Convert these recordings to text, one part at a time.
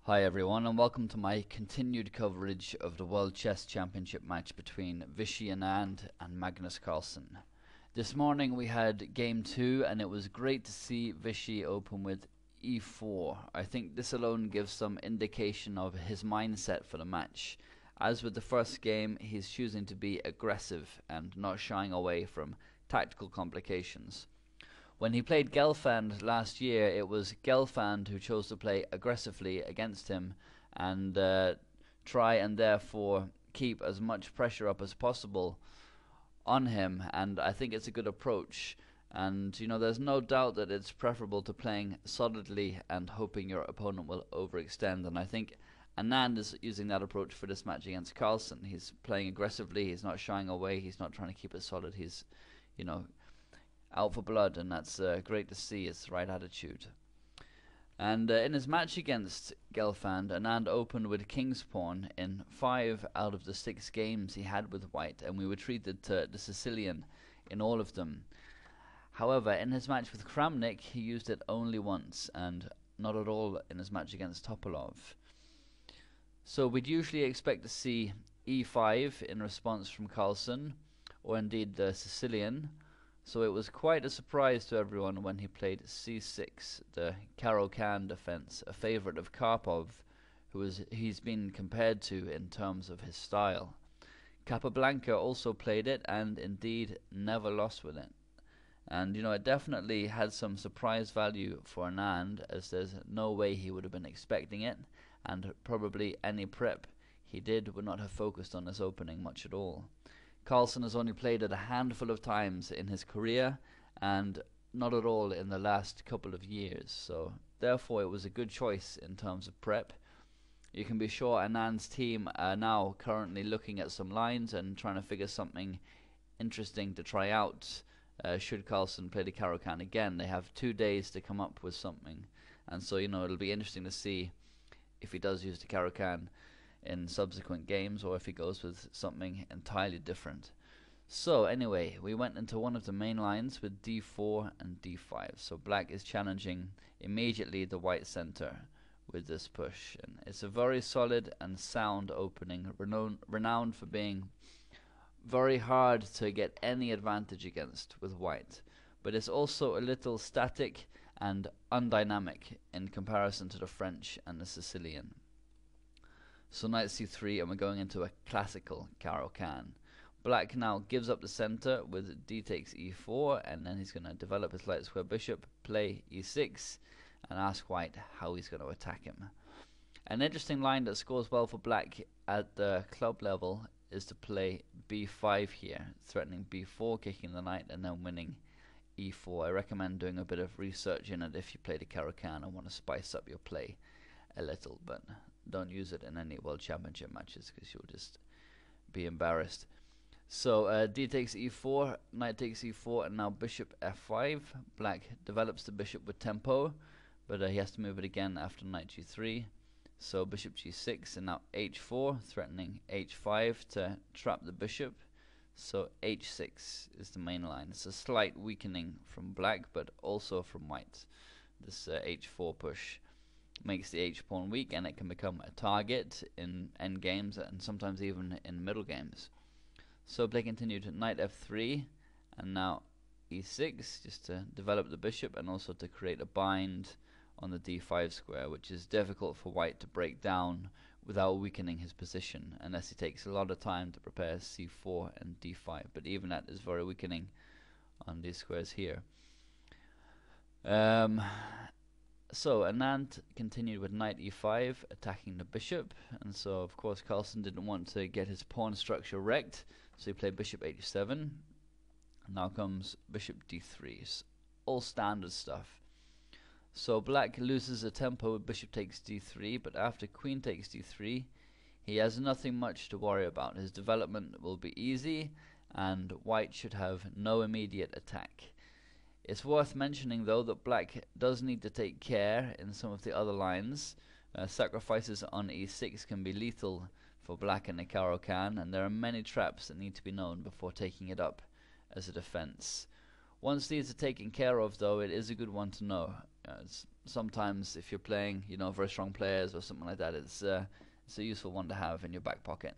Hi everyone, and welcome to my continued coverage of the World Chess Championship match between Vishy Anand and Magnus Carlsen. This morning we had game 2 and it was great to see Vishy open with e4. I think this alone gives some indication of his mindset for the match. As with the first game, he's choosing to be aggressive and not shying away from tactical complications. When he played Gelfand last year, it was Gelfand who chose to play aggressively against him and try and therefore keep as much pressure up as possible on him, and I think it's a good approach. And you know, there's no doubt that it's preferable to playing solidly and hoping your opponent will overextend, and I think Anand is using that approach for this match against Carlsen. He's playing aggressively, he's not shying away, he's not trying to keep it solid, he's, you know, out for blood, and that's great to see. It's the right attitude. And in his match against Gelfand, Anand opened with King's Pawn in 5 out of the 6 games he had with White, and we were treated to the Sicilian in all of them. However, in his match with Kramnik, he used it only once, and not at all in his match against Topalov. So we'd usually expect to see e5 in response from Carlsen, or indeed the Sicilian. So it was quite a surprise to everyone when he played c6, the Caro-Kann Defense, a favourite of Karpov, he's been compared to in terms of his style. Capablanca also played it and indeed never lost with it. And you know, it definitely had some surprise value for Anand, as there's no way he would have been expecting it, and probably any prep he did would not have focused on this opening much at all. Carlsen has only played it a handful of times in his career and not at all in the last couple of years, so therefore it was a good choice in terms of prep. You can be sure Anand's team are now currently looking at some lines and trying to figure something interesting to try out. Should Carlsen play the Caro-Kann again, they have 2 days to come up with something, and so you know, it'll be interesting to see if he does use the Caro-Kann in subsequent games, or if he goes with something entirely different. So anyway, we went into one of the main lines with d4 and d5. So black is challenging immediately the white center with this push, and it's a very solid and sound opening, renowned for being very hard to get any advantage against with white, but it's also a little static and undynamic in comparison to the French and the Sicilian. So knight c3, and we're going into a classical Caro-Kann. Black now gives up the center with d takes e4, and then he's going to develop his light square bishop, play e6, and ask white how he's going to attack him. An interesting line that scores well for black at the club level is to play b5 here, threatening b4, kicking the knight, and then winning e4. I recommend doing a bit of research in it if you play the Caro-Kann and want to spice up your play a little, but don't use it in any World Championship matches because you'll just be embarrassed. So d takes e4, knight takes e4, and now bishop f5. Black develops the bishop with tempo, but he has to move it again after knight g3. So bishop g6, and now h4, threatening h5 to trap the bishop. So h6 is the main line. It's a slight weakening from black, but also from white. This h4 push makes the h-pawn weak, and it can become a target in endgames and sometimes even in middle games. So black continued to knight f3, and now e6, just to develop the bishop and also to create a bind on the d5 square, which is difficult for white to break down without weakening his position, unless he takes a lot of time to prepare c4 and d5, but even that is very weakening on these squares here. So Anand continued with knight e5, attacking the bishop, and so of course Carlsen didn't want to get his pawn structure wrecked, so he played bishop h7, and now comes bishop d3. All standard stuff. So black loses a tempo with bishop takes d3, but after queen takes d3, he has nothing much to worry about. His development will be easy, and white should have no immediate attack. It's worth mentioning though that black does need to take care in some of the other lines. Sacrifices on e6 can be lethal for black in the Caro-Kann, and there are many traps that need to be known before taking it up as a defense. Once these are taken care of though, it is a good one to know. It's sometimes if you're playing, you know, very strong players or something like that, it's a useful one to have in your back pocket.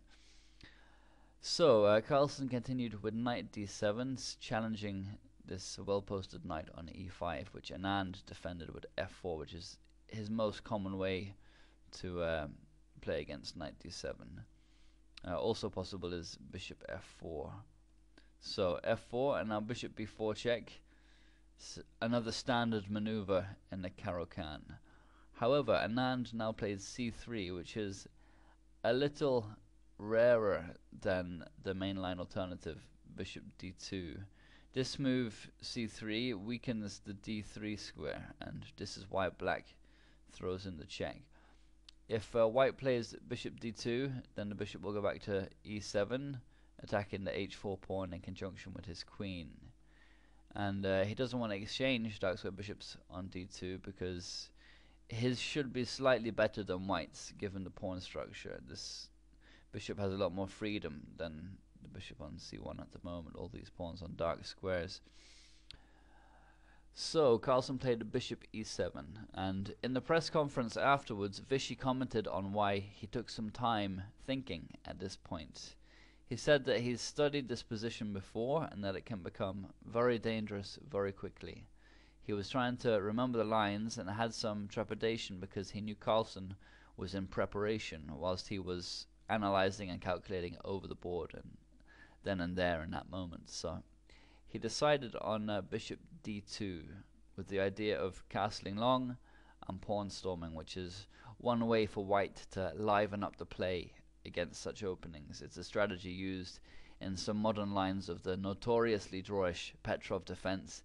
So Carlsen continued with knight d7, challenging this well-posted knight on e5, which Anand defended with f4, which is his most common way to play against knight d7. Also possible is bishop f4. So f4 and now bishop b4 check. Another standard maneuver in the Caro-Kann. However, Anand now plays c3, which is a little rarer than the mainline alternative bishop d2. This move c3 weakens the d3 square, and this is why black throws in the check. If white plays bishop d2, then the bishop will go back to e7, attacking the h4 pawn in conjunction with his queen. And he doesn't want to exchange dark square bishops on d2 because his should be slightly better than white's given the pawn structure. This bishop has a lot more freedom than the bishop on c1 at the moment, all these pawns on dark squares. So Carlsen played the bishop e7, and in the press conference afterwards, Vishy commented on why he took some time thinking at this point. He said that he's studied this position before and that it can become very dangerous very quickly. He was trying to remember the lines and had some trepidation because he knew Carlsen was in preparation whilst he was analyzing and calculating over the board and then and there in that moment. So he decided on bishop d2 with the idea of castling long and pawn storming, which is one way for white to liven up the play against such openings. It's a strategy used in some modern lines of the notoriously drawish Petrov defense,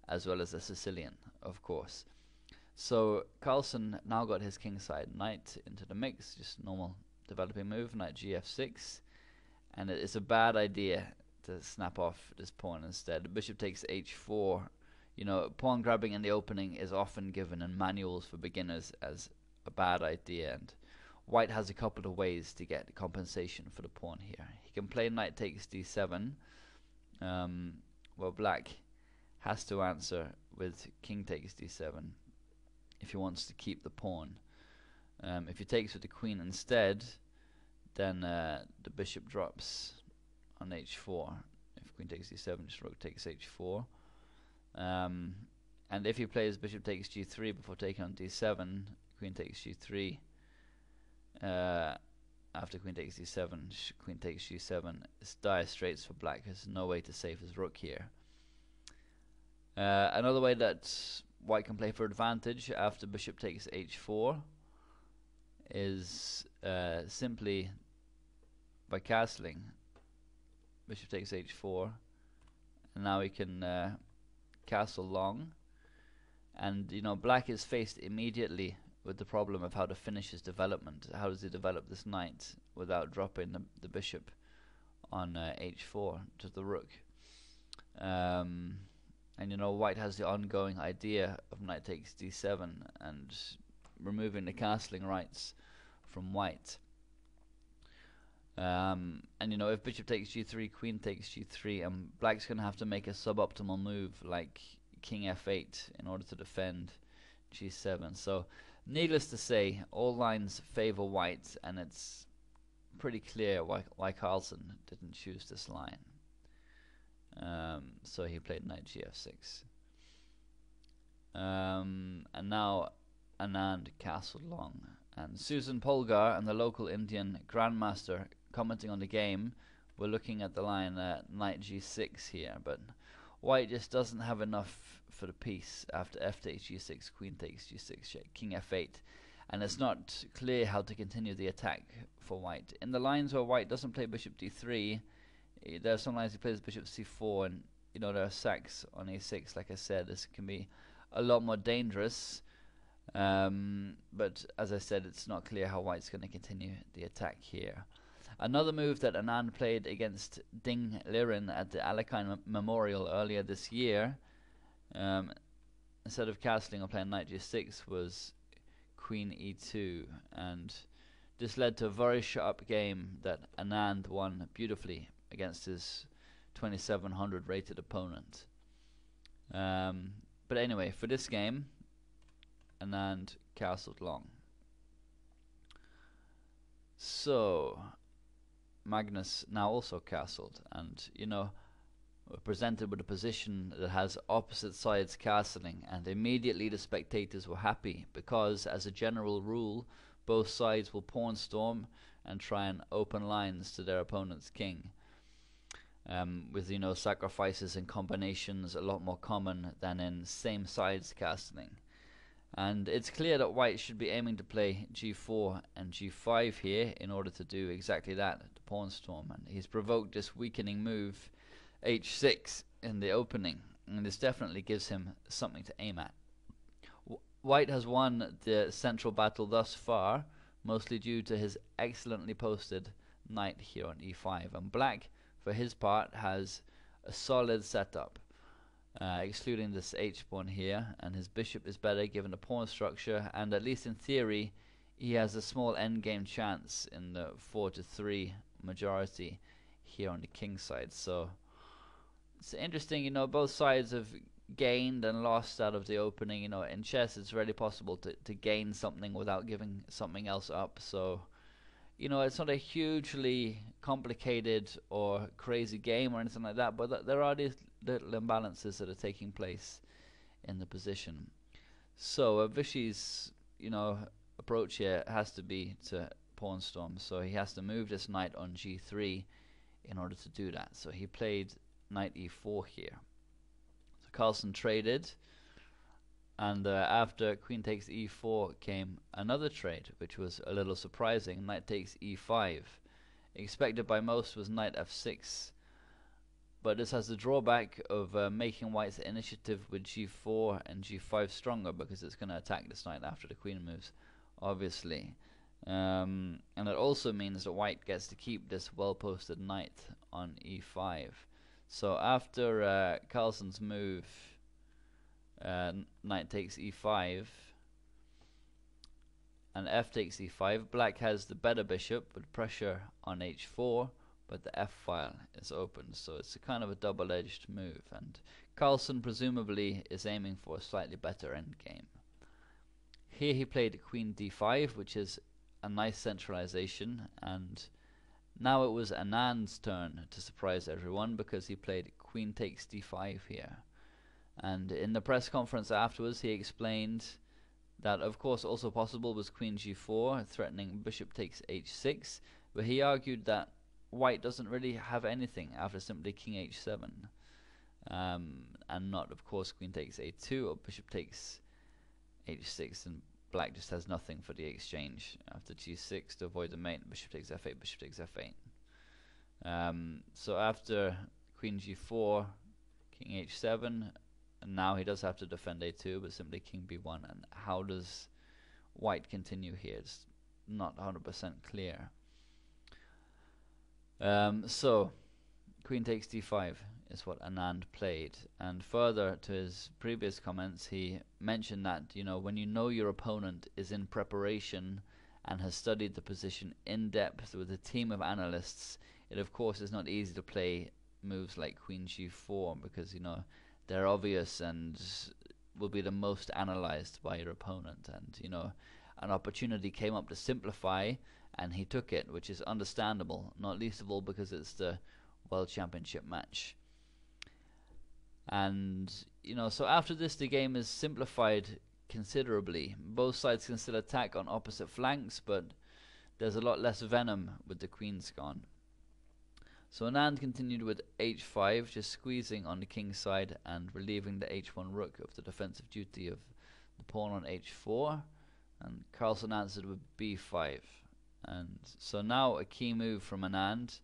as well as the Sicilian, of course. So Carlsen now got his kingside knight into the mix, just normal developing move, knight gf6, and it's a bad idea to snap off this pawn instead. The bishop takes h4. You know, pawn grabbing in the opening is often given in manuals for beginners as a bad idea, and white has a couple of ways to get compensation for the pawn here. He can play knight takes d7, well, black has to answer with king takes d7 if he wants to keep the pawn. If he takes with the queen instead, then the bishop drops on h4. If queen takes d7, just rook takes h4. And if he plays bishop takes g3 before taking on d7, queen takes g3. After queen takes d7, queen takes g7. It's dire straits for black. There's no way to save his rook here. Another way that white can play for advantage after bishop takes h4 is simply by castling. Bishop takes h4, and now he can castle long, and you know, black is faced immediately with the problem of how to finish his development. How does he develop this knight without dropping the bishop on h4 to the rook? And you know, white has the ongoing idea of knight takes d7 and removing the castling rights from white. And you know, if bishop takes g3, queen takes g3, and black's going to have to make a suboptimal move like king f8 in order to defend g7. So needless to say, all lines favor white, and it's pretty clear why Carlsen didn't choose this line. So he played knight gf6. And now Anand castled long, and Susan Polgar and the local Indian grandmaster commenting on the game were looking at the line knight g6 here, but white just doesn't have enough for the piece after f takes g6, queen takes g6, check, king f8, and it's not clear how to continue the attack for white. In the lines where white doesn't play bishop d3, there are some lines he plays bishop c4, and you know, there are sacks on a6. Like I said, this can be a lot more dangerous, but as I said, it's not clear how white's going to continue the attack here. Another move that Anand played against Ding Liren at the Alekhine Memorial earlier this year, instead of castling or playing knight g6, was queen e2, and this led to a very sharp game that Anand won beautifully against his 2700 rated opponent. But anyway, for this game, Anand castled long. So Magnus now also castled, and we're presented with a position that has opposite sides castling, and immediately the spectators were happy because, as a general rule, both sides will pawn storm and try and open lines to their opponent's king. With sacrifices and combinations a lot more common than in same sides castling. And it's clear that white should be aiming to play g4 and g5 here in order to do exactly that, the pawn storm. And he's provoked this weakening move h6 in the opening, and this definitely gives him something to aim at. White has won the central battle thus far, mostly due to his excellently posted knight here on e5, and black, for his part, has a solid setup, excluding this h-pawn here, and his bishop is better given the pawn structure, and at least in theory he has a small endgame chance in the 4-3 majority here on the king side. So it's interesting, both sides have gained and lost out of the opening. In chess it's really possible to gain something without giving something else up. So it's not a hugely complicated or crazy game or anything like that, but there are these little imbalances that are taking place in the position. So Vishy's approach here has to be to pawn storm, so he has to move this knight on g3 in order to do that. So he played knight e4 here. So Carlsen traded, and after queen takes e4 came another trade, which was a little surprising. Knight takes e5. Expected by most was knight f6, but this has the drawback of making white's initiative with g4 and g5 stronger, because it's going to attack this knight after the queen moves, obviously. And it also means that white gets to keep this well-posted knight on e5. So after Carlsen's move, knight takes e5 and f takes e5, black has the better bishop with pressure on h4, but the f file is open, so it's a kind of a double-edged move, and Carlsen presumably is aiming for a slightly better endgame. Here he played queen d5, which is a nice centralization, and now it was Anand's turn to surprise everyone, because he played queen takes d5 here. And in the press conference afterwards he explained that of course also possible was queen g4 threatening bishop takes h6, but he argued that white doesn't really have anything after simply king h7, and not of course queen takes a2 or bishop takes h6, and black just has nothing for the exchange after g6 to avoid the mate. Bishop takes f8, bishop takes f8. So after queen g4, king h7, and now he does have to defend a2, but simply king b1. And how does white continue here? It's not 100% clear. So queen takes d5 is what Anand played, and further to his previous comments he mentioned that when your opponent is in preparation and has studied the position in depth with a team of analysts, it of course is not easy to play moves like queen g4, because they're obvious and will be the most analyzed by your opponent, and an opportunity came up to simplify and he took it, which is understandable, not least of all because it's the World Championship match. And so after this the game is simplified considerably. Both sides can still attack on opposite flanks, but there's a lot less venom with the queens gone. So Anand continued with h5, just squeezing on the king's side and relieving the h1 rook of the defensive duty of the pawn on h4, and Carlsen answered with b5. And so now a key move from Anand,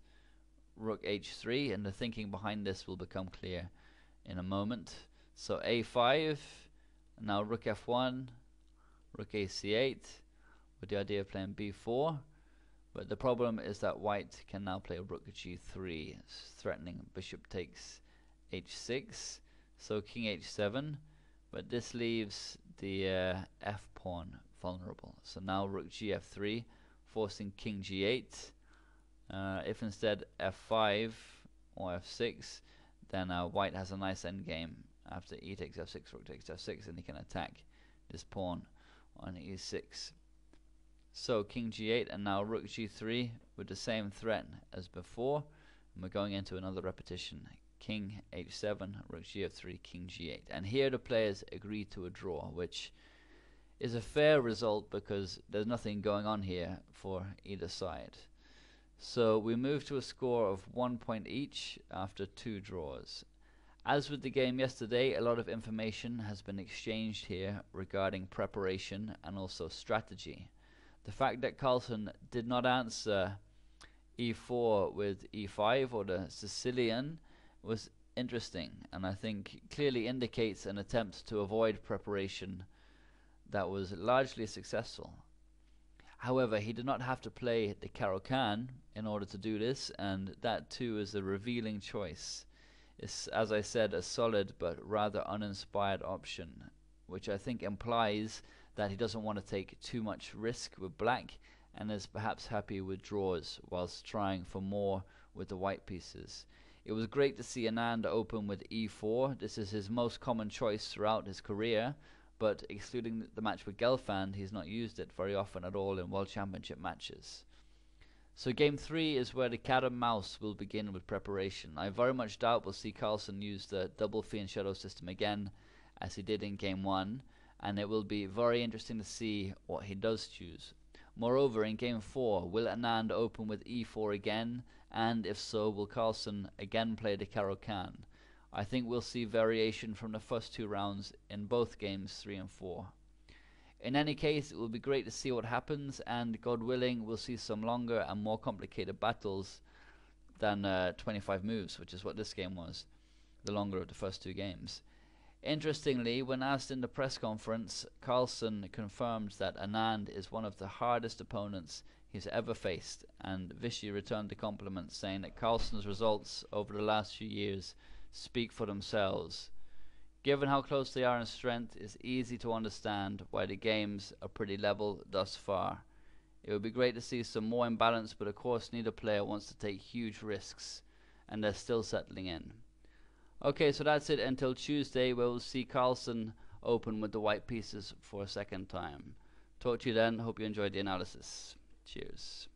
rook h3, and the thinking behind this will become clear in a moment. So a5, now rook f1, rook a c8, with the idea of playing b4. But the problem is that white can now play rook g3, threatening bishop takes h6, so king h7, but this leaves the f pawn vulnerable. So now rook gf3, forcing king g8. If instead f5 or f6, then white has a nice endgame after e takes f6, rook takes f6, and he can attack this pawn. on e6. So king g8 and now rook g3 with the same threat as before, and we're going into another repetition. King h7, rook gf3, king g8, and here the players agree to a draw, which is a fair result because there's nothing going on here for either side. So we move to a score of 1 point each after 2 draws. As with the game yesterday, a lot of information has been exchanged here regarding preparation and also strategy. The fact that Carlsen did not answer e4 with e5 or the Sicilian was interesting, and I think clearly indicates an attempt to avoid preparation that was largely successful. However, he did not have to play the Caro-Kann in order to do this, and that too is a revealing choice. It's, as I said, a solid but rather uninspired option, which I think implies that he doesn't want to take too much risk with black and is perhaps happy with draws whilst trying for more with the white pieces. It was great to see Anand open with e4. This is his most common choice throughout his career, but excluding the match with Gelfand, he's not used it very often at all in World Championship matches. So game 3 is where the cat and mouse will begin with preparation. I very much doubt we'll see Carlsen use the double fee and shadow system again as he did in game 1, and it will be very interesting to see what he does choose. Moreover, in game 4, will Anand open with e4 again, and if so, will Carlsen again play the Caro-Kann? I think we'll see variation from the first 2 rounds in both games 3 and 4. In any case, it will be great to see what happens, and God willing, we'll see some longer and more complicated battles than 25 moves, which is what this game was, the longer of the first 2 games. Interestingly, when asked in the press conference, Carlsen confirmed that Anand is one of the hardest opponents he's ever faced, and Vishy returned the compliment, saying that Carlsen's results over the last few years speak for themselves. Given how close they are in strength, it's easy to understand why the games are pretty level thus far. It would be great to see some more imbalance, but of course neither player wants to take huge risks, and they're still settling in. Okay, so that's it until Tuesday, where we'll see Carlsen open with the white pieces for a second time. Talk to you then. Hope you enjoyed the analysis. Cheers.